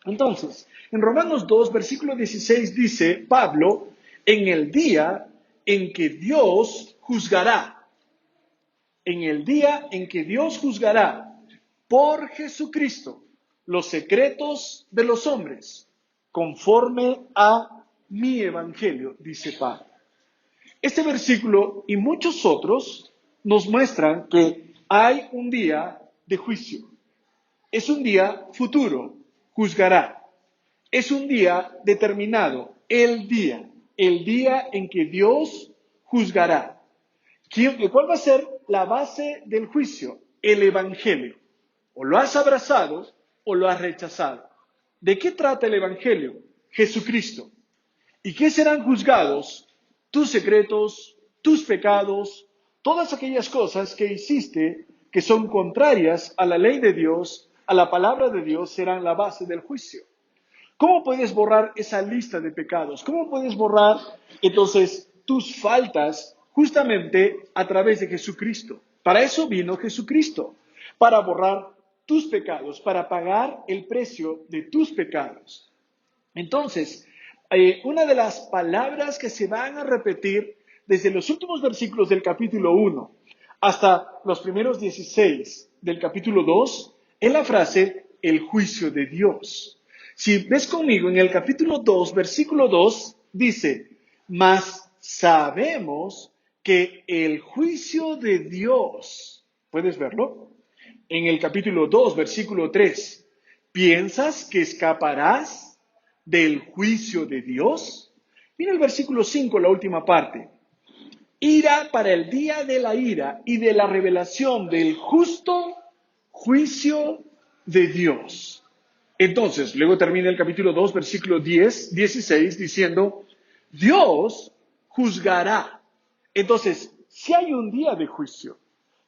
Entonces, en Romanos 2, versículo 16 dice Pablo, en el día en que Dios juzgará, en el día en que Dios juzgará por Jesucristo los secretos de los hombres, conforme a mi evangelio, dice Pablo. Este versículo y muchos otros nos muestran que hay un día de juicio. Es un día futuro, juzgará. Es un día determinado, el día en que Dios juzgará. ¿Cuál va a ser la base del juicio? El Evangelio. O lo has abrazado o lo has rechazado. ¿De qué trata el Evangelio? Jesucristo. ¿Y qué serán juzgados? Tus secretos, tus pecados, todas aquellas cosas que hiciste que son contrarias a la ley de Dios, a la palabra de Dios, serán la base del juicio. ¿Cómo puedes borrar esa lista de pecados? ¿Cómo puedes borrar entonces tus faltas justamente a través de Jesucristo? Para eso vino Jesucristo, para borrar tus pecados, para pagar el precio de tus pecados. Entonces, una de las palabras que se van a repetir desde los últimos versículos del capítulo 1 hasta los primeros 16 del capítulo 2 es la frase, el juicio de Dios. Si ves conmigo en el capítulo 2, versículo 2, dice, mas sabemos que el juicio de Dios, ¿puedes verlo? En el capítulo 2, versículo 3, ¿piensas que escaparás del juicio de Dios? Mira el versículo 5, la última parte. Ira para el día de la ira y de la revelación del justo juicio de Dios. Entonces, luego termina el capítulo 2, versículo 16, diciendo, Dios juzgará. Entonces, si hay un día de juicio,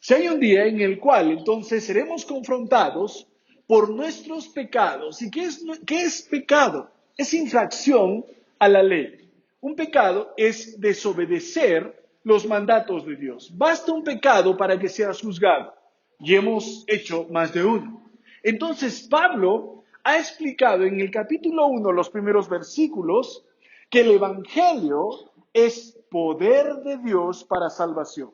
si hay un día en el cual entonces seremos confrontados por nuestros pecados. ¿Y qué es pecado? Es infracción a la ley. Un pecado es desobedecer los mandatos de Dios. Basta un pecado para que seas juzgado. Y hemos hecho más de uno. Entonces, Pablo ha explicado en el capítulo 1, los primeros versículos, que el Evangelio es poder de Dios para salvación.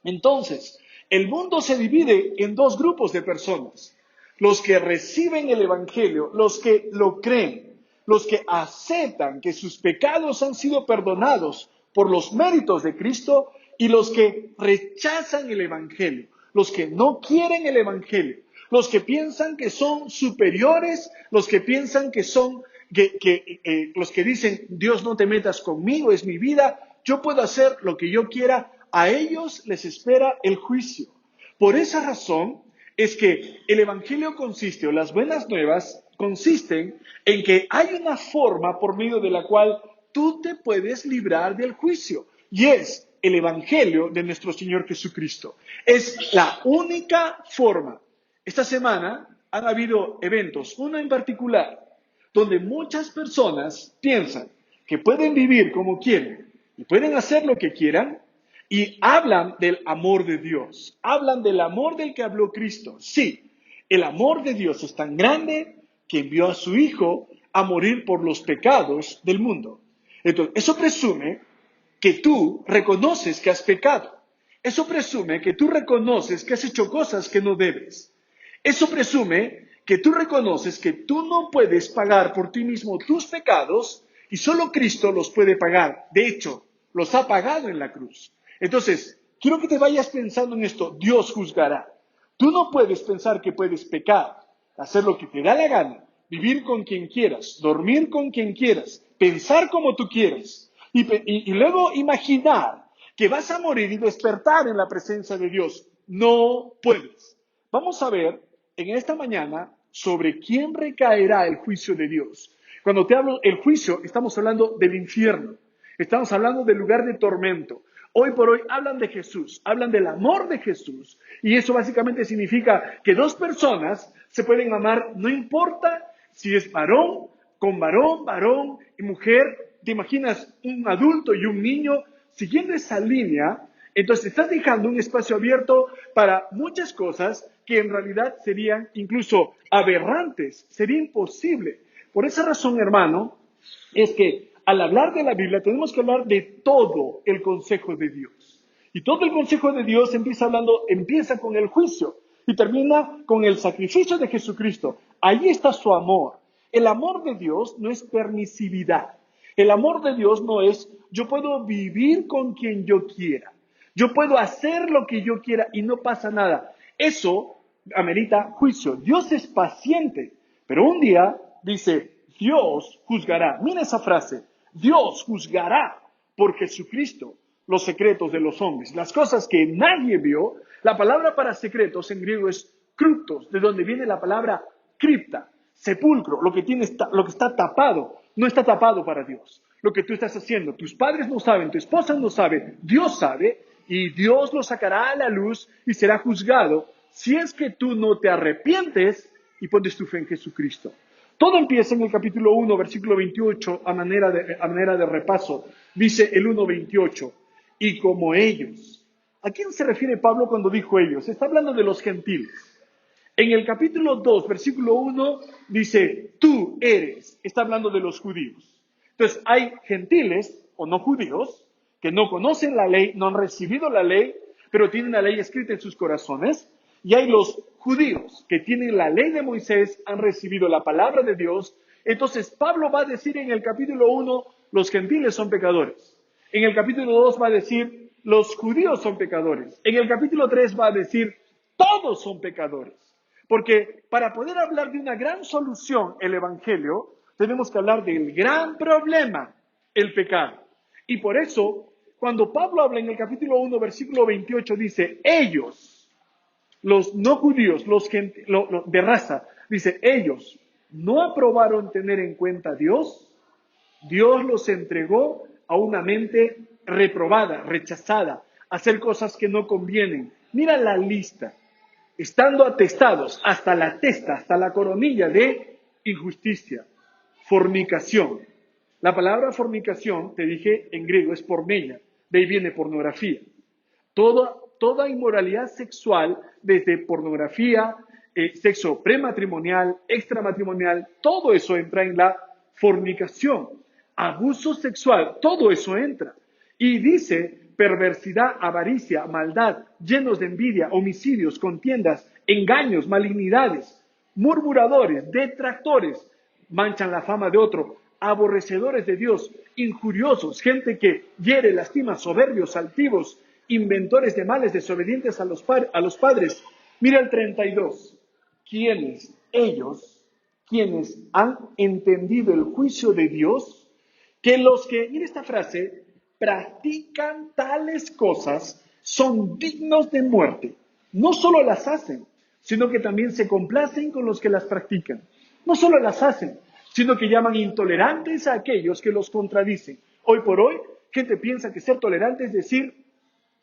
Entonces, el mundo se divide en dos grupos de personas. Los que reciben el Evangelio, los que lo creen, los que aceptan que sus pecados han sido perdonados por los méritos de Cristo, y los que rechazan el Evangelio, los que no quieren el Evangelio, los que piensan que son superiores, los que piensan que son, los que dicen, Dios no te metas conmigo, es mi vida, yo puedo hacer lo que yo quiera. A ellos les espera el juicio. Por esa razón es que el Evangelio consiste, o las buenas nuevas consisten en que hay una forma por medio de la cual tú te puedes librar del juicio. Y es el Evangelio de nuestro Señor Jesucristo. Es la única forma. Esta semana han habido eventos, uno en particular, donde muchas personas piensan que pueden vivir como quieren y pueden hacer lo que quieran, y hablan del amor de Dios, hablan del amor del que habló Cristo. Sí, el amor de Dios es tan grande que envió a su Hijo a morir por los pecados del mundo. Entonces, eso presume que tú reconoces que has pecado. Eso presume que tú reconoces que has hecho cosas que no debes. Eso presume que tú reconoces que tú no puedes pagar por ti mismo tus pecados y solo Cristo los puede pagar. De hecho, los ha pagado en la cruz. Entonces, quiero que te vayas pensando en esto. Dios juzgará. Tú no puedes pensar que puedes pecar, hacer lo que te da la gana, vivir con quien quieras, dormir con quien quieras, pensar como tú quieras y luego imaginar que vas a morir y despertar en la presencia de Dios. No puedes. Vamos a ver en esta mañana sobre quién recaerá el juicio de Dios. Cuando te hablo del juicio, estamos hablando del infierno. Estamos hablando del lugar de tormento. Hoy por hoy hablan de Jesús, hablan del amor de Jesús. Y eso básicamente significa que dos personas se pueden amar, no importa si es varón, con varón, varón y mujer. ¿Te imaginas un adulto y un niño? Siguiendo esa línea, entonces estás dejando un espacio abierto para muchas cosas que en realidad serían incluso aberrantes. Sería imposible Por esa razón, hermano, es que al hablar de la Biblia tenemos que hablar de todo el consejo de Dios. Y todo el consejo de Dios empieza con el juicio y termina con el sacrificio de Jesucristo. Ahí está su amor. El amor de Dios no es permisividad. El amor de Dios no es yo puedo vivir con quien yo quiera. Yo puedo hacer lo que yo quiera y no pasa nada. Eso amerita juicio. Dios es paciente, pero un día dice, Dios juzgará. Mira esa frase, Dios juzgará por Jesucristo los secretos de los hombres, las cosas que nadie vio. La palabra para secretos en griego es kryptos, de donde viene la palabra cripta, sepulcro, lo que está tapado, no está tapado para Dios. Lo que tú estás haciendo, tus padres no saben, tu esposa no sabe, Dios sabe, y Dios lo sacará a la luz y será juzgado si es que tú no te arrepientes y pones tu fe en Jesucristo. Todo empieza en el capítulo 1, versículo 28, a manera de repaso. Dice el 1:28, y como ellos. ¿A quién se refiere Pablo cuando dijo ellos? Está hablando de los gentiles. En el capítulo 2, versículo 1, dice, tú eres. Está hablando de los judíos. Entonces, hay gentiles o no judíos que no conocen la ley, no han recibido la ley, pero tienen la ley escrita en sus corazones. Y hay los judíos que tienen la ley de Moisés, han recibido la palabra de Dios. Entonces, Pablo va a decir en el capítulo 1, los gentiles son pecadores. En el capítulo 2 va a decir, los judíos son pecadores. En el capítulo 3 va a decir, todos son pecadores. Porque para poder hablar de una gran solución, el Evangelio, tenemos que hablar del gran problema, el pecado. Y por eso, cuando Pablo habla en el capítulo 1, versículo 28, dice, ellos, los no judíos, de raza, dice, ellos no aprobaron tener en cuenta a Dios, Dios los entregó a una mente reprobada, rechazada, a hacer cosas que no convienen. Mira la lista, estando atestados hasta la testa, hasta la coronilla de injusticia, fornicación. La palabra fornicación, te dije, en griego es porneia, de ahí viene pornografía. Toda inmoralidad sexual, desde pornografía, sexo prematrimonial, extramatrimonial, todo eso entra en la fornicación. Abuso sexual, todo eso entra. Y dice perversidad, avaricia, maldad, llenos de envidia, homicidios, contiendas, engaños, malignidades, murmuradores, detractores, manchan la fama de otro, aborrecedores de Dios, injuriosos, gente que hiere, lastima, soberbios, altivos, inventores de males, desobedientes a los padres. Mira el 32. ¿Quiénes? Ellos, quienes han entendido el juicio de Dios, que los que, mira esta frase, practican tales cosas son dignos de muerte. No solo las hacen, sino que también se complacen con los que las practican. No solo las hacen, sino que llaman intolerantes a aquellos que los contradicen. Hoy por hoy, gente piensa que ser tolerante es decir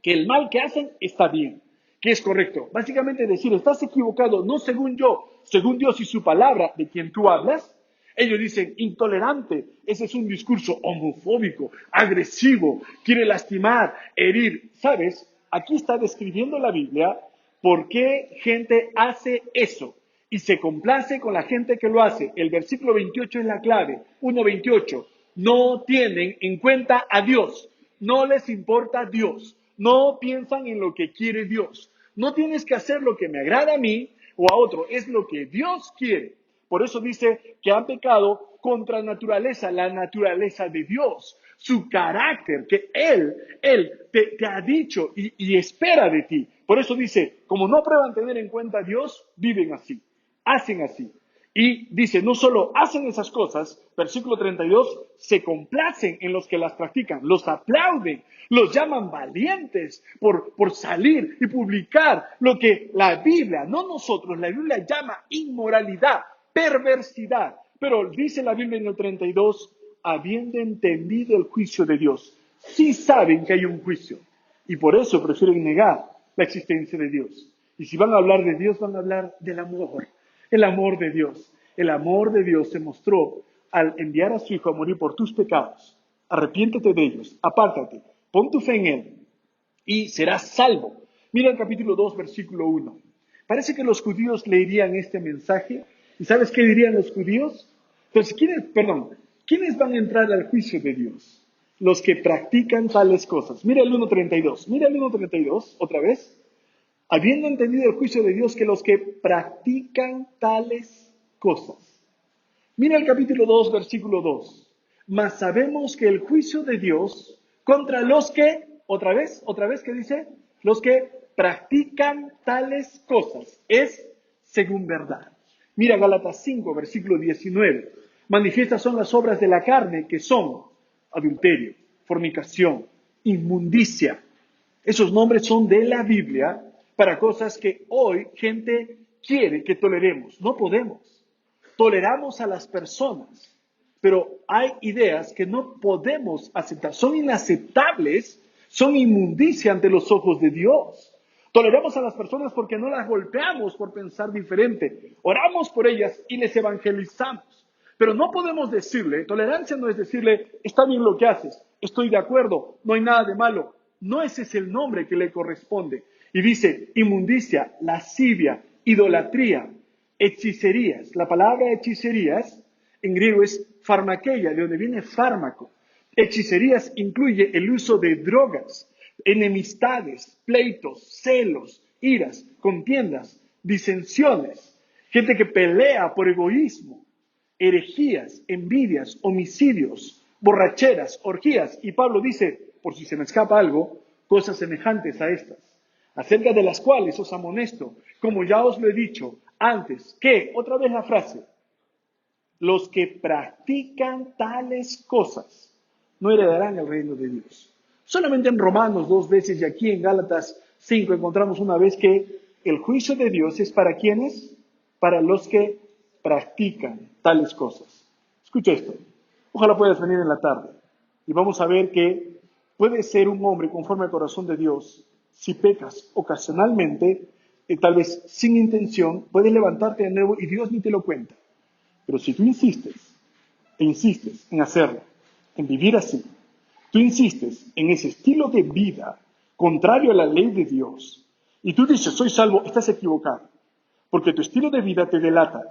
que el mal que hacen está bien, que es correcto. Básicamente decir, estás equivocado, no según yo, según Dios y su palabra de quien tú hablas. Ellos dicen, intolerante, ese es un discurso homofóbico, agresivo, quiere lastimar, herir. ¿Sabes? Aquí está describiendo la Biblia por qué gente hace eso y se complace con la gente que lo hace. El versículo 28 es la clave, 1:28. No tienen en cuenta a Dios, no les importa Dios, no piensan en lo que quiere Dios. No tienes que hacer lo que me agrada a mí o a otro, es lo que Dios quiere. Por eso dice que han pecado contra naturaleza, la naturaleza de Dios, su carácter, que Él te ha dicho y espera de ti. Por eso dice, como no aprueban tener en cuenta a Dios, viven así, hacen así. Y dice, no solo hacen esas cosas, versículo 32, se complacen en los que las practican, los aplauden, los llaman valientes por salir y publicar lo que la Biblia, no nosotros, la Biblia llama inmoralidad, perversidad. Pero dice la Biblia en el 32, habiendo entendido el juicio de Dios, sí saben que hay un juicio y por eso prefieren negar la existencia de Dios. Y si van a hablar de Dios, van a hablar del amor. El amor de Dios. El amor de Dios se mostró al enviar a su Hijo a morir por tus pecados. Arrepiéntete de ellos, apártate, pon tu fe en Él y serás salvo. Mira el capítulo 2, versículo 1. Parece que los judíos leerían este mensaje. ¿Y sabes qué dirían los judíos? Entonces, ¿quiénes van a entrar al juicio de Dios? Los que practican tales cosas. Mira el 1.32. Mira el 1.32 otra vez. Habiendo entendido el juicio de Dios que los que practican tales cosas. Mira el capítulo 2, versículo 2. Mas sabemos que el juicio de Dios contra los que, otra vez, ¿qué dice? Los que practican tales cosas es según verdad. Mira Gálatas 5, versículo 19. Manifiestas son las obras de la carne, que son adulterio, fornicación, inmundicia. Esos nombres son de la Biblia para cosas que hoy gente quiere que toleremos. No podemos. Toleramos a las personas, pero hay ideas que no podemos aceptar. Son inaceptables, son inmundicia ante los ojos de Dios. Toleramos a las personas porque no las golpeamos por pensar diferente. Oramos por ellas y les evangelizamos. Pero no podemos decirle, tolerancia no es decirle, está bien lo que haces, estoy de acuerdo, no hay nada de malo. No ese es el nombre que le corresponde. Y dice, inmundicia, lascivia, idolatría, hechicerías. La palabra hechicerías en griego es farmakeia, de donde viene fármaco. Hechicerías incluye el uso de drogas, enemistades, pleitos, celos, iras, contiendas, disensiones, gente que pelea por egoísmo, herejías, envidias, homicidios, borracheras, orgías. Y Pablo dice, por si se me escapa algo, cosas semejantes a estas, acerca de las cuales os amonesto, como ya os lo he dicho antes, que, otra vez la frase, los que practican tales cosas no heredarán el reino de Dios. Solamente en Romanos 2 veces y aquí en Gálatas 5 encontramos una vez que el juicio de Dios es para ¿quiénes? Para los que practican tales cosas. Escucha esto. Ojalá puedas venir en la tarde y vamos a ver que puedes ser un hombre conforme al corazón de Dios si pecas ocasionalmente, tal vez sin intención, puedes levantarte de nuevo y Dios ni te lo cuenta. Pero si tú insistes en hacerlo, en vivir así, tú insistes en ese estilo de vida contrario a la ley de Dios, y tú dices, soy salvo, estás equivocado, porque tu estilo de vida te delata.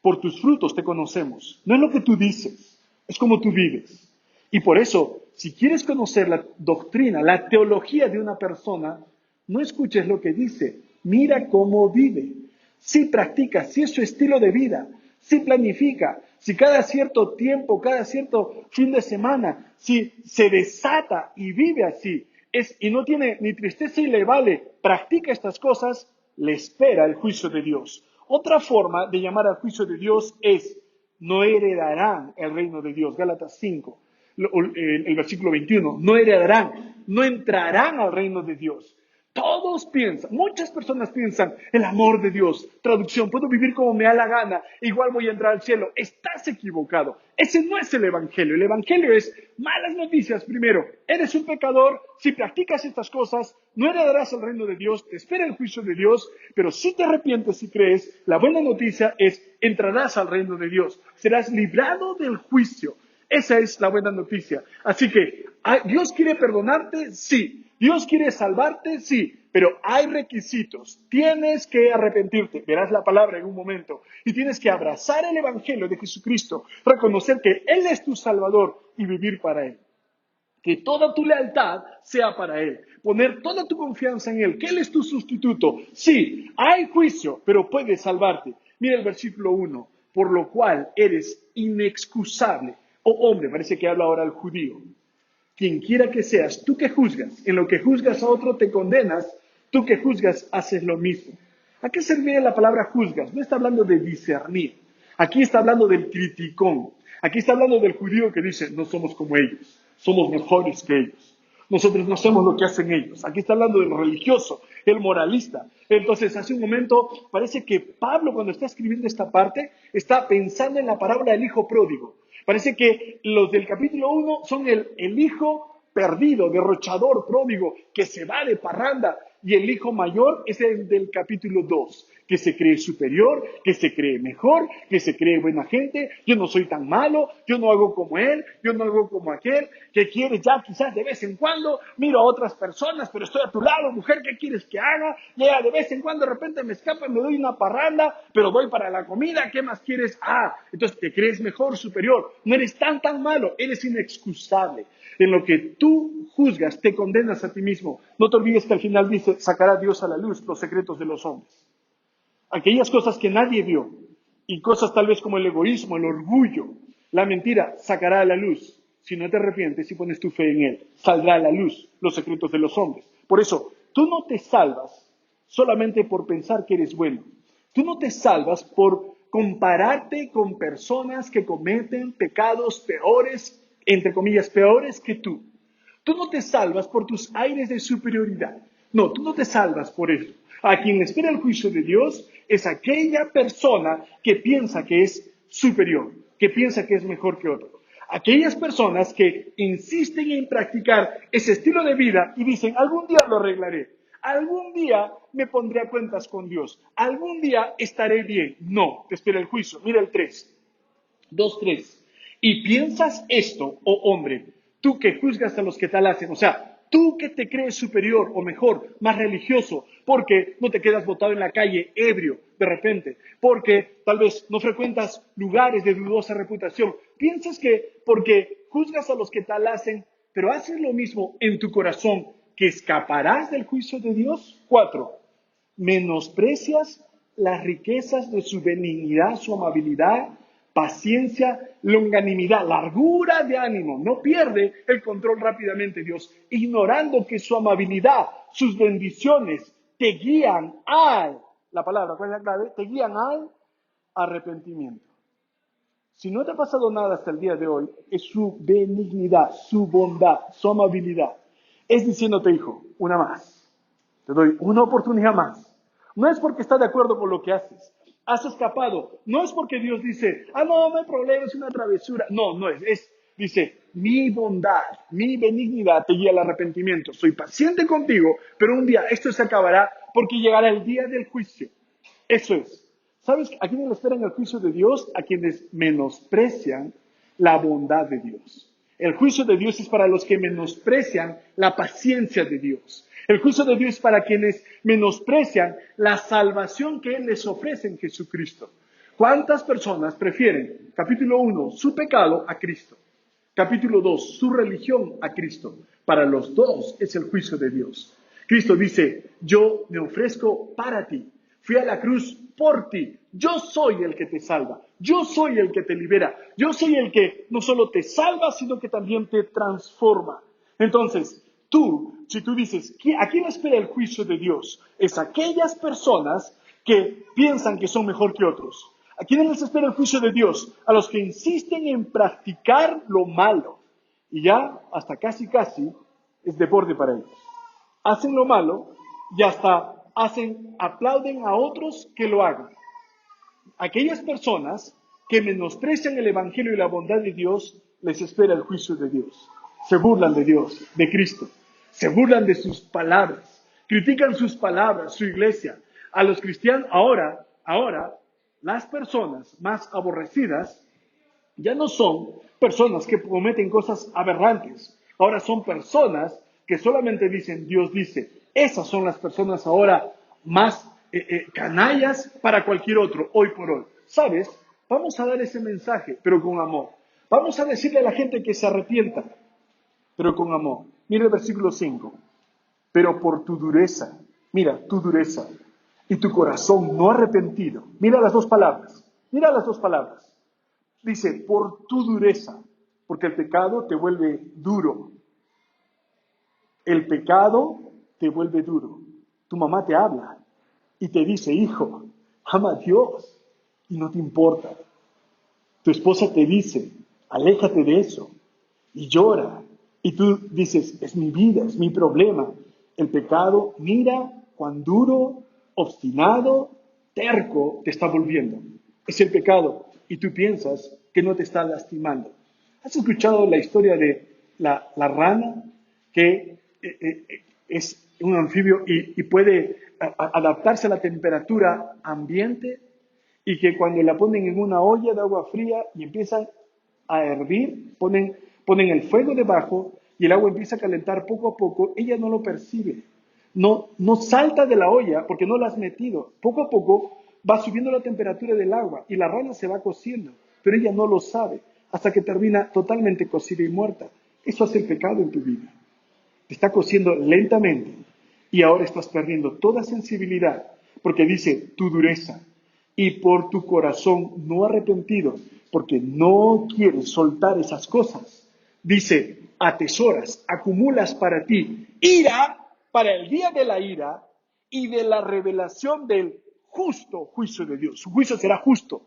Por tus frutos te conocemos. No es lo que tú dices, es como tú vives. Y por eso, si quieres conocer la doctrina, la teología de una persona, no escuches lo que dice, mira cómo vive. Si practica, si es su estilo de vida, si planifica, si cada cierto tiempo, cada cierto fin de semana, si se desata y vive así, y no tiene ni tristeza y le vale, practica estas cosas, le espera el juicio de Dios. Otra forma de llamar al juicio de Dios es, no heredarán el reino de Dios. Gálatas 5, el versículo 21, no heredarán, no entrarán al reino de Dios. Todos piensan, muchas personas piensan, el amor de Dios, traducción, puedo vivir como me da la gana, igual voy a entrar al cielo. Estás equivocado. Ese no es el evangelio. El evangelio es malas noticias primero. Eres un pecador, si practicas estas cosas, no heredarás el reino de Dios, te espera el juicio de Dios, pero si te arrepientes y crees, la buena noticia es, entrarás al reino de Dios. Serás librado del juicio. Esa es la buena noticia. Así que, ¿Dios quiere perdonarte? Sí. ¿Dios quiere salvarte? Sí. Pero hay requisitos. Tienes que arrepentirte. Verás la palabra en un momento. Y tienes que abrazar el evangelio de Jesucristo. Reconocer que Él es tu Salvador y vivir para Él. Que toda tu lealtad sea para Él. Poner toda tu confianza en Él. Que Él es tu sustituto. Sí, hay juicio, pero puede salvarte. Mira el versículo 1. Por lo cual eres inexcusable. Oh hombre, parece que habla ahora el judío. Quien quiera que seas, tú que juzgas, en lo que juzgas a otro te condenas, tú que juzgas haces lo mismo. ¿A qué se refiere la palabra juzgas? No está hablando de discernir. Aquí está hablando del criticón. Aquí está hablando del judío que dice, no somos como ellos, somos mejores que ellos. Nosotros no hacemos lo que hacen ellos. Aquí está hablando del religioso, el moralista. Entonces, hace un momento, parece que Pablo, cuando está escribiendo esta parte, está pensando en la parábola del hijo pródigo. Parece que los del capítulo 1 son el hijo perdido, derrochador, pródigo, que se va de parranda. Y el hijo mayor es el del capítulo 2, que se cree superior, que se cree mejor, que se cree buena gente, yo no soy tan malo, yo no hago como él, yo no hago como aquel, que quiere ya quizás de vez en cuando, miro a otras personas, pero estoy a tu lado, mujer, ¿qué quieres que haga? Ya de vez en cuando de repente me escapa, me doy una parranda, pero voy para la comida, ¿qué más quieres? Entonces te crees mejor, superior, no eres tan malo, eres inexcusable. En lo que tú juzgas, te condenas a ti mismo. No te olvides que al final dice, sacará Dios a la luz los secretos de los hombres. Aquellas cosas que nadie vio, y cosas tal vez como el egoísmo, el orgullo, la mentira, sacará a la luz. Si no te arrepientes y pones tu fe en Él, saldrá a la luz los secretos de los hombres. Por eso, tú no te salvas solamente por pensar que eres bueno. Tú no te salvas por compararte con personas que cometen pecados peores, entre comillas, peores que tú. Tú no te salvas por tus aires de superioridad. No, tú no te salvas por eso. A quien espera el juicio de Dios es aquella persona que piensa que es superior, que piensa que es mejor que otro. Aquellas personas que insisten en practicar ese estilo de vida y dicen, algún día lo arreglaré, algún día me pondré a cuentas con Dios, algún día estaré bien. No, te espera el juicio. Mira el 3. 2:3. Y piensas esto, oh hombre, tú que juzgas a los que tal hacen, o sea, tú que te crees superior o mejor, más religioso, porque no te quedas botado en la calle ebrio de repente, porque tal vez no frecuentas lugares de dudosa reputación, piensas que porque juzgas a los que tal hacen, pero haces lo mismo en tu corazón, que escaparás del juicio de Dios. 4. Menosprecias las riquezas de su benignidad, su amabilidad, paciencia, longanimidad, largura de ánimo. No pierde el control rápidamente Dios, ignorando que su amabilidad, sus bendiciones te guían la palabra, ¿cuál es la clave? Te guían al arrepentimiento. Si no te ha pasado nada hasta el día de hoy, es su benignidad, su bondad, su amabilidad. Es diciéndote, hijo, una más. Te doy una oportunidad más. No es porque está de acuerdo con lo que haces. Has escapado. No es porque Dios dice, no hay problema, es una travesura. No es. Dice, mi bondad, mi benignidad te guía al arrepentimiento. Soy paciente contigo, pero un día esto se acabará porque llegará el día del juicio. Eso es. ¿Sabes a quiénes le esperan el juicio de Dios? A quienes menosprecian la bondad de Dios. El juicio de Dios es para los que menosprecian la paciencia de Dios. El juicio de Dios es para quienes menosprecian la salvación que Él les ofrece en Jesucristo. ¿Cuántas personas prefieren, capítulo 1, su pecado a Cristo? Capítulo 2, su religión a Cristo. Para los dos es el juicio de Dios. Cristo dice, yo me ofrezco para ti. Fui a la cruz por ti. Yo soy el que te salva. Yo soy el que te libera. Yo soy el que no solo te salva, sino que también te transforma. Entonces, si tú dices, ¿a quién espera el juicio de Dios? Es aquellas personas que piensan que son mejor que otros. ¿A quiénes les espera el juicio de Dios? A los que insisten en practicar lo malo. Y ya hasta casi es deporte para ellos. Hacen lo malo y hasta aplauden a otros que lo hagan. Aquellas personas que menosprecian el Evangelio y la bondad de Dios, les espera el juicio de Dios. Se burlan de Dios, de Cristo. Se burlan de sus palabras. Critican sus palabras, su iglesia. A los cristianos, ahora, las personas más aborrecidas ya no son personas que cometen cosas aberrantes. Ahora son personas que solamente dicen, Dios dice. Esas son las personas ahora más canallas para cualquier otro, hoy por hoy. ¿Sabes? Vamos a dar ese mensaje, pero con amor. Vamos a decirle a la gente que se arrepienta, pero con amor. Mira el versículo 5. Pero por tu dureza, mira, tu dureza y tu corazón no arrepentido. Mira las dos palabras. Dice, por tu dureza, porque el pecado te vuelve duro. El pecado te vuelve duro. Tu mamá te habla y te dice, hijo, ama a Dios y no te importa. Tu esposa te dice, aléjate de eso y llora. Y tú dices, es mi vida, es mi problema. El pecado, mira cuán duro, obstinado, terco te está volviendo. Es el pecado y tú piensas que no te está lastimando. ¿Has escuchado la historia de la rana que es un anfibio y puede adaptarse a la temperatura ambiente y que cuando la ponen en una olla de agua fría y empiezan a hervir, ponen el fuego debajo y el agua empieza a calentar poco a poco, ella no lo percibe. No salta de la olla porque no la has metido. Poco a poco va subiendo la temperatura del agua y la rana se va cociendo, pero ella no lo sabe hasta que termina totalmente cocida y muerta. Eso hace el pecado en tu vida. Te está cociendo lentamente y ahora estás perdiendo toda sensibilidad porque dice tu dureza y por tu corazón no arrepentido, porque no quieres soltar esas cosas. Dice, atesoras, acumulas para ti ira para el día de la ira y de la revelación del justo juicio de Dios. Su juicio será justo.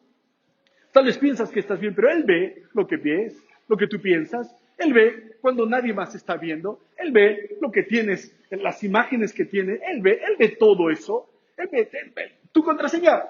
Tal vez piensas que estás bien, pero Él ve lo que ves, lo que tú piensas. Él ve cuando nadie más está viendo. Él ve lo que tienes, las imágenes que tienes. Él ve todo eso. Él ve tu contraseña.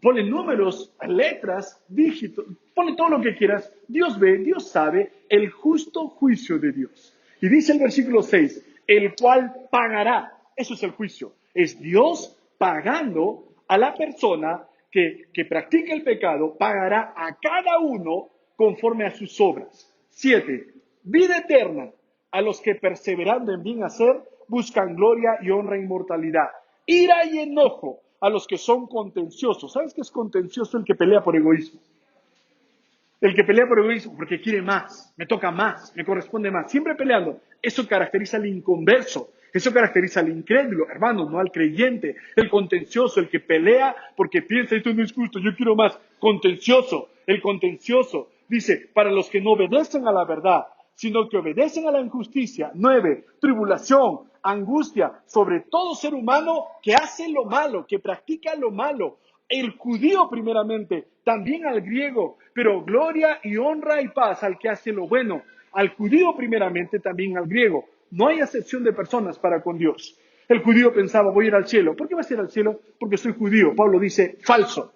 Pone números, letras, dígitos, pone todo lo que quieras. Dios ve, Dios sabe el justo juicio de Dios. Y dice el versículo 6, el cual pagará. Eso es el juicio. Es Dios pagando a la persona que practica el pecado, pagará a cada uno conforme a sus obras. 7. Vida eterna a los que perseverando en bien hacer buscan gloria y honra e inmortalidad. Ira y enojo a los que son contenciosos. ¿Sabes qué es contencioso? El que pelea por egoísmo. El que pelea por egoísmo porque quiere más, me toca más, me corresponde más. Siempre peleando. Eso caracteriza al inconverso. Eso caracteriza al incrédulo, hermano, no al creyente. El contencioso, el que pelea porque piensa, esto no es justo, yo quiero más. Contencioso, el contencioso. Dice, para los que no obedecen a la verdad, sino que obedecen a la injusticia. 9. Tribulación, angustia sobre todo ser humano que hace lo malo, que practica lo malo. El judío primeramente, también al griego, pero gloria y honra y paz al que hace lo bueno. Al judío primeramente, también al griego. No hay acepción de personas para con Dios. El judío pensaba, voy a ir al cielo. ¿Por qué vas a ir al cielo? Porque soy judío. Pablo dice, falso.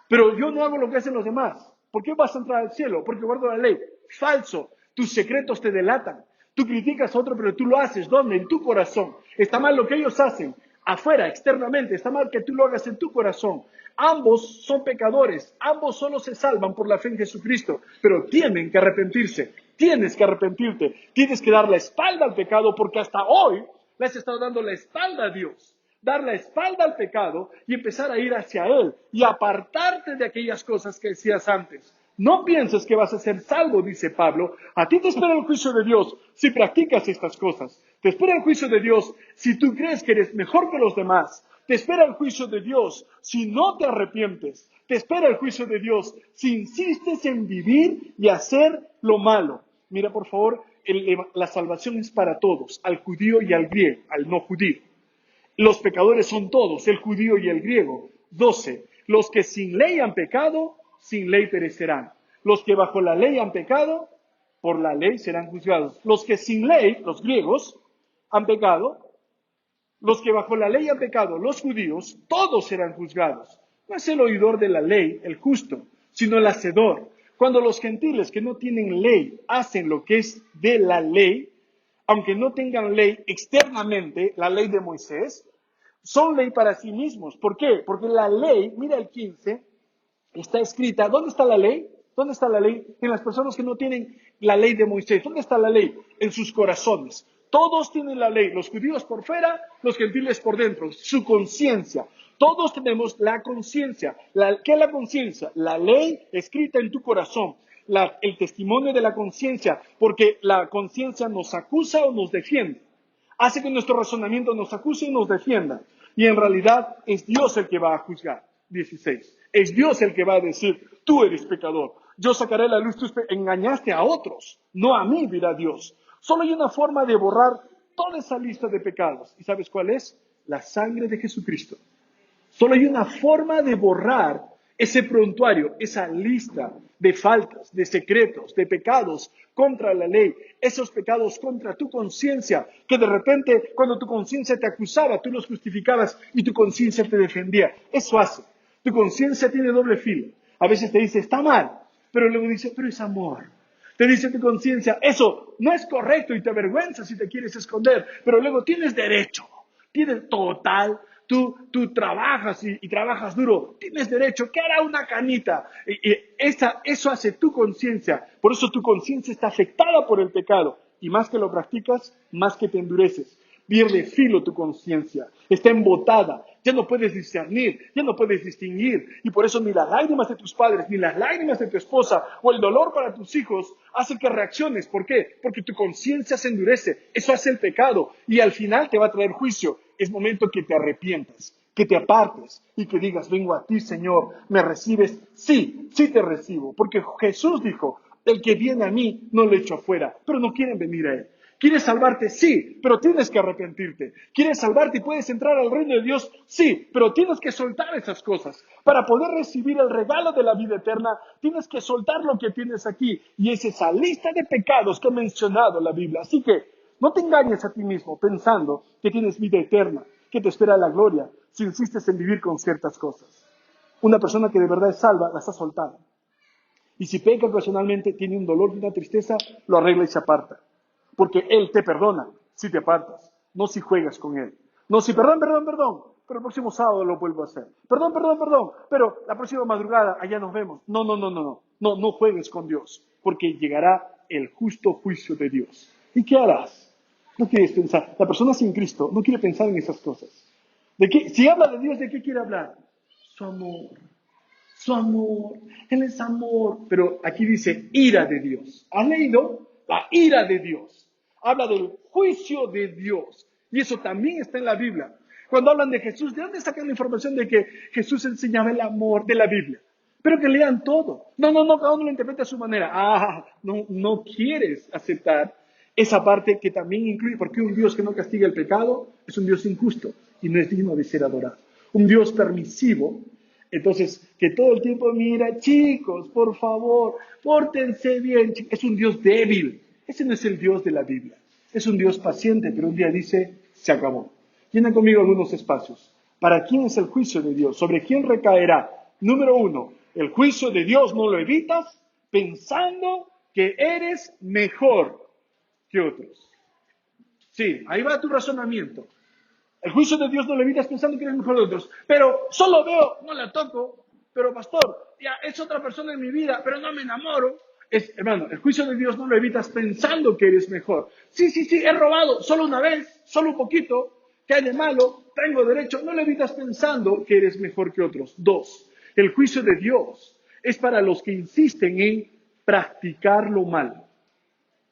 Pero yo no hago lo que hacen los demás. ¿Por qué vas a entrar al cielo? Porque guardo la ley. Falso. Tus secretos te delatan. Tú criticas a otro, pero tú lo haces. ¿Dónde? En tu corazón. Está mal lo que ellos hacen. Afuera, externamente. Está mal que tú lo hagas en tu corazón. Ambos son pecadores. Ambos solo se salvan por la fe en Jesucristo. Pero tienen que arrepentirse. Tienes que arrepentirte. Tienes que dar la espalda al pecado porque hasta hoy le has estado dando la espalda a Dios. Dar la espalda al pecado y empezar a ir hacia Él y apartarte de aquellas cosas que decías antes. No pienses que vas a ser salvo, dice Pablo. A ti te espera el juicio de Dios si practicas estas cosas. Te espera el juicio de Dios si tú crees que eres mejor que los demás. Te espera el juicio de Dios si no te arrepientes. Te espera el juicio de Dios si insistes en vivir y hacer lo malo. Mira, por favor, la salvación es para todos, al judío y al griego, al no judío. Los pecadores son todos, el judío y el griego. 12. Los que sin ley han pecado, sin ley perecerán. Los que bajo la ley han pecado, por la ley serán juzgados. Los que sin ley, los griegos, han pecado, los que bajo la ley han pecado, los judíos, todos serán juzgados. No es el oidor de la ley, el justo, sino el hacedor. Cuando los gentiles que no tienen ley hacen lo que es de la ley, aunque no tengan ley externamente, la ley de Moisés, son ley para sí mismos. ¿Por qué? Porque la ley, mira el 15, está escrita. ¿Dónde está la ley? ¿Dónde está la ley? En las personas que no tienen la ley de Moisés. ¿Dónde está la ley? En sus corazones. Todos tienen la ley, los judíos por fuera, los gentiles por dentro, su conciencia. Todos tenemos la conciencia. ¿Qué es la conciencia? La ley escrita en tu corazón. El testimonio de la conciencia, porque la conciencia nos acusa o nos defiende. Hace que nuestro razonamiento nos acuse y nos defienda. Y en realidad es Dios el que va a juzgar. 16. Es Dios el que va a decir, tú eres pecador. Yo sacaré a la luz tus pecados. Engañaste a otros, no a mí, dirá Dios. Solo hay una forma de borrar toda esa lista de pecados. ¿Y sabes cuál es? La sangre de Jesucristo. Solo hay una forma de borrar ese prontuario, esa lista de faltas, de secretos, de pecados contra la ley, esos pecados contra tu conciencia, que de repente cuando tu conciencia te acusaba, tú los justificabas y tu conciencia te defendía. Eso hace. Tu conciencia tiene doble filo. A veces te dice, está mal, pero luego dice, pero es amor. Te dice tu conciencia, eso no es correcto y te avergüenza si te quieres esconder, pero luego tienes derecho tienes total, tú trabajas y trabajas duro, tienes derecho, ¿qué hará una canita? Eso hace tu conciencia, por eso tu conciencia está afectada por el pecado, y más que lo practicas, más que te endureces. Pierde filo tu conciencia, está embotada, ya no puedes discernir, ya no puedes distinguir, y por eso ni las lágrimas de tus padres, ni las lágrimas de tu esposa, o el dolor para tus hijos, hace que reacciones. ¿Por qué? Porque tu conciencia se endurece, eso hace el pecado, y al final te va a traer juicio. Es momento que te arrepientas, que te apartes, y que digas, vengo a ti, Señor, ¿me recibes? Sí, sí te recibo, porque Jesús dijo, el que viene a mí, no lo echo afuera, pero no quieren venir a Él. ¿Quieres salvarte? Sí, pero tienes que arrepentirte. ¿Quieres salvarte y puedes entrar al reino de Dios? Sí, pero tienes que soltar esas cosas. Para poder recibir el regalo de la vida eterna, tienes que soltar lo que tienes aquí. Y es esa lista de pecados que ha mencionado la Biblia. Así que no te engañes a ti mismo pensando que tienes vida eterna, que te espera la gloria, si insistes en vivir con ciertas cosas. Una persona que de verdad es salva, las ha soltado. Y si peca ocasionalmente, tiene un dolor y una tristeza, lo arregla y se aparta. Porque Él te perdona si te apartas, no si juegas con Él. No si perdón, pero el próximo sábado lo vuelvo a hacer. Perdón, pero la próxima madrugada allá nos vemos. No juegues con Dios, porque llegará el justo juicio de Dios. ¿Y qué harás? No quieres pensar. La persona sin Cristo no quiere pensar en esas cosas. Si habla de Dios, ¿de qué quiere hablar? Su amor. Su amor, Él es amor. Pero aquí dice ira de Dios. ¿Has leído? La ira de Dios. Habla del juicio de Dios. Y eso también está en la Biblia. Cuando hablan de Jesús, ¿de dónde sacan la información de que Jesús enseñaba el amor de la Biblia? Pero que lean todo. Cada uno lo interpreta a su manera. No quieres aceptar esa parte que también incluye, porque un Dios que no castiga el pecado es un Dios injusto y no es digno de ser adorado. Un Dios permisivo. Entonces, que todo el tiempo mira, chicos, por favor, pórtense bien. Es un Dios débil. Ese no es el Dios de la Biblia. Es un Dios paciente, pero un día dice, se acabó. Llena conmigo algunos espacios. ¿Para quién es el juicio de Dios? ¿Sobre quién recaerá? Número 1, el juicio de Dios no lo evitas pensando que eres mejor que otros. Sí, ahí va tu razonamiento. El juicio de Dios no lo evitas pensando que eres mejor de otros. Pero solo veo, no la toco, pero pastor, ya es otra persona en mi vida, pero no me enamoro. Hermano, el juicio de Dios no lo evitas pensando que eres mejor. Sí, he robado solo una vez, solo un poquito. ¿Qué hay de malo? Tengo derecho. No lo evitas pensando que eres mejor que otros. 2, el juicio de Dios es para los que insisten en practicar lo malo.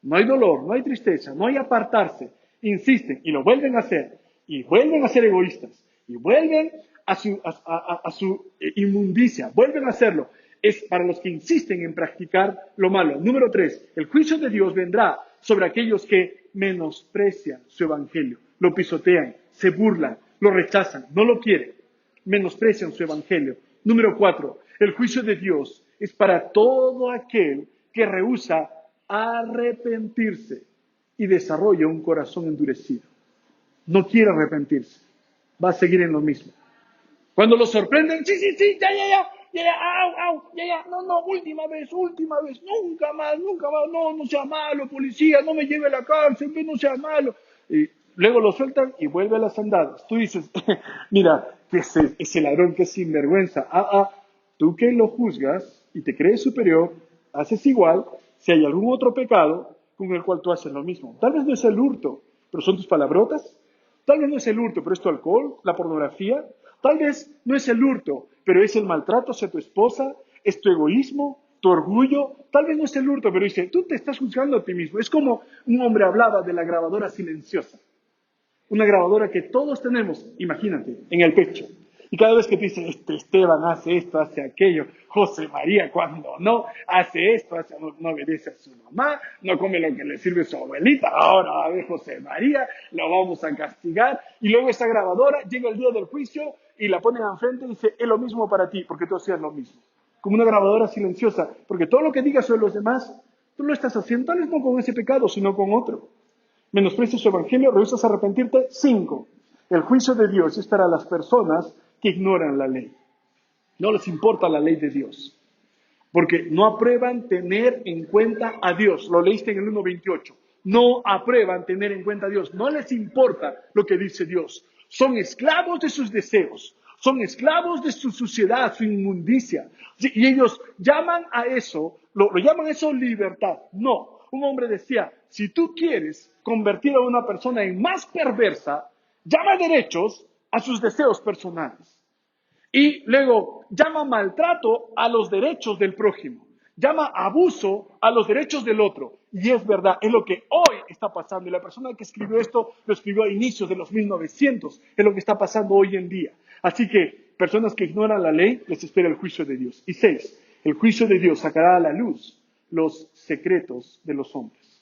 No hay dolor, no hay tristeza, no hay apartarse. Insisten y lo vuelven a hacer. Y vuelven a ser egoístas. Y vuelven a su inmundicia. Vuelven a hacerlo. Es para los que insisten en practicar lo malo. Número 3. El juicio de Dios vendrá sobre aquellos que menosprecian su evangelio. Lo pisotean, se burlan, lo rechazan, no lo quieren. Menosprecian su evangelio. Número 4. El juicio de Dios es para todo aquel que rehúsa arrepentirse y desarrolla un corazón endurecido. No quiere arrepentirse, va a seguir en lo mismo. Cuando lo sorprenden, sí, ya, no, última vez, nunca más, no sea malo, policía, no me lleve a la cárcel, no sea malo. Y luego lo sueltan y vuelve a las andadas. Tú dices, mira, que ese ladrón que es sinvergüenza. Tú que lo juzgas y te crees superior, haces igual, si hay algún otro pecado con el cual tú haces lo mismo. Tal vez no es el hurto, pero son tus palabrotas. Tal vez no es el hurto, pero es tu alcohol, la pornografía. Tal vez no es el hurto, pero es el maltrato hacia tu esposa, es tu egoísmo, tu orgullo. Tal vez no es el hurto, pero dice, tú te estás juzgando a ti mismo. Es como un hombre hablaba de la grabadora silenciosa. Una grabadora que todos tenemos, imagínate, en el pecho. Y cada vez que te dicen, Esteban hace esto, hace aquello, José María cuando no, hace esto, no obedece a su mamá, no come lo que le sirve su abuelita, ahora a ver José María, lo vamos a castigar. Y luego esa grabadora llega el día del juicio y la ponen enfrente y dice, es lo mismo para ti, porque tú hacías lo mismo. Como una grabadora silenciosa, porque todo lo que digas sobre los demás, tú lo estás haciendo, tal vez no con ese pecado, sino con otro. Menosprecias su evangelio, rehusas arrepentirte. 5. El juicio de Dios es para las personas que ignoran la ley. No les importa la ley de Dios. Porque no aprueban tener en cuenta a Dios. Lo leíste en el 1:28. No aprueban tener en cuenta a Dios. No les importa lo que dice Dios. Son esclavos de sus deseos. Son esclavos de su suciedad, su inmundicia. Y ellos llaman a eso, lo llaman eso libertad. No, un hombre decía, si tú quieres convertir a una persona en más perversa, llama derechos a sus deseos personales. Y luego llama maltrato a los derechos del prójimo. Llama abuso a los derechos del otro. Y es verdad, es lo que hoy está pasando. Y la persona que escribió esto lo escribió a inicios de los 1900. Es lo que está pasando hoy en día. Así que personas que ignoran la ley, les espera el juicio de Dios. Y 6, el juicio de Dios sacará a la luz los secretos de los hombres.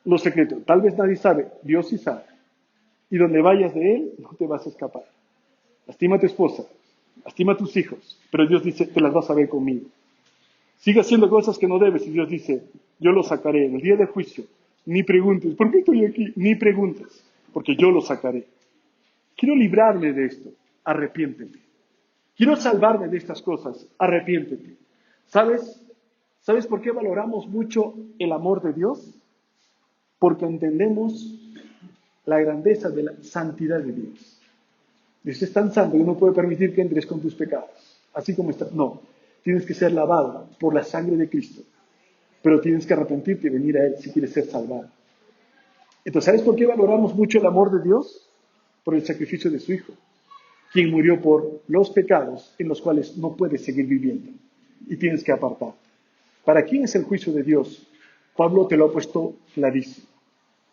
Los secretos. Tal vez nadie sabe, Dios sí sabe. Y donde vayas de Él, no te vas a escapar. Lastima a tu esposa, lastima a tus hijos, pero Dios dice, te las vas a ver conmigo. Sigue haciendo cosas que no debes y Dios dice, yo lo sacaré en el día del juicio. Ni preguntes, ¿por qué estoy aquí? Ni preguntes, porque yo lo sacaré. Quiero librarme de esto, arrepiéntete. Quiero salvarme de estas cosas, arrepiéntete. ¿Sabes? ¿Sabes por qué valoramos mucho el amor de Dios? Porque entendemos la grandeza de la santidad de Dios. Dios es tan santo que no puede permitir que entres con tus pecados. Así como estás. No, tienes que ser lavado por la sangre de Cristo. Pero tienes que arrepentirte y venir a Él si quieres ser salvado. Entonces, ¿sabes por qué valoramos mucho el amor de Dios? Por el sacrificio de su Hijo, quien murió por los pecados en los cuales no puedes seguir viviendo. Y tienes que apartar. ¿Para quién es el juicio de Dios? Pablo te lo ha puesto clarísimo.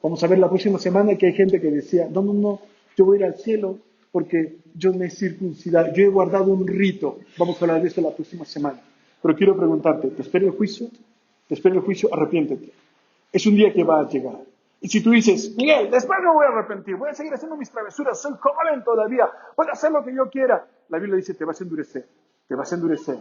Vamos a ver la próxima semana que hay gente que decía, no, yo voy a ir al cielo porque yo me he circuncidado, yo he guardado un rito. Vamos a hablar de eso la próxima semana. Pero quiero preguntarte, ¿te espera el juicio? ¿Te espera el juicio? Arrepiéntete. Es un día que va a llegar. Y si tú dices, Miguel, después me voy a arrepentir, voy a seguir haciendo mis travesuras, soy joven todavía, voy a hacer lo que yo quiera. La Biblia dice, te vas a endurecer,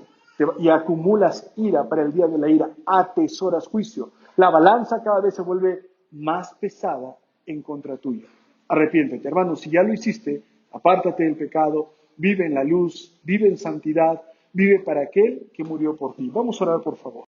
y acumulas ira para el día de la ira, atesoras juicio. La balanza cada vez se vuelve más pesada en contra tuya. Arrepiéntete, hermano, si ya lo hiciste, apártate del pecado, vive en la luz, vive en santidad, vive para aquel que murió por ti. Vamos a orar, por favor.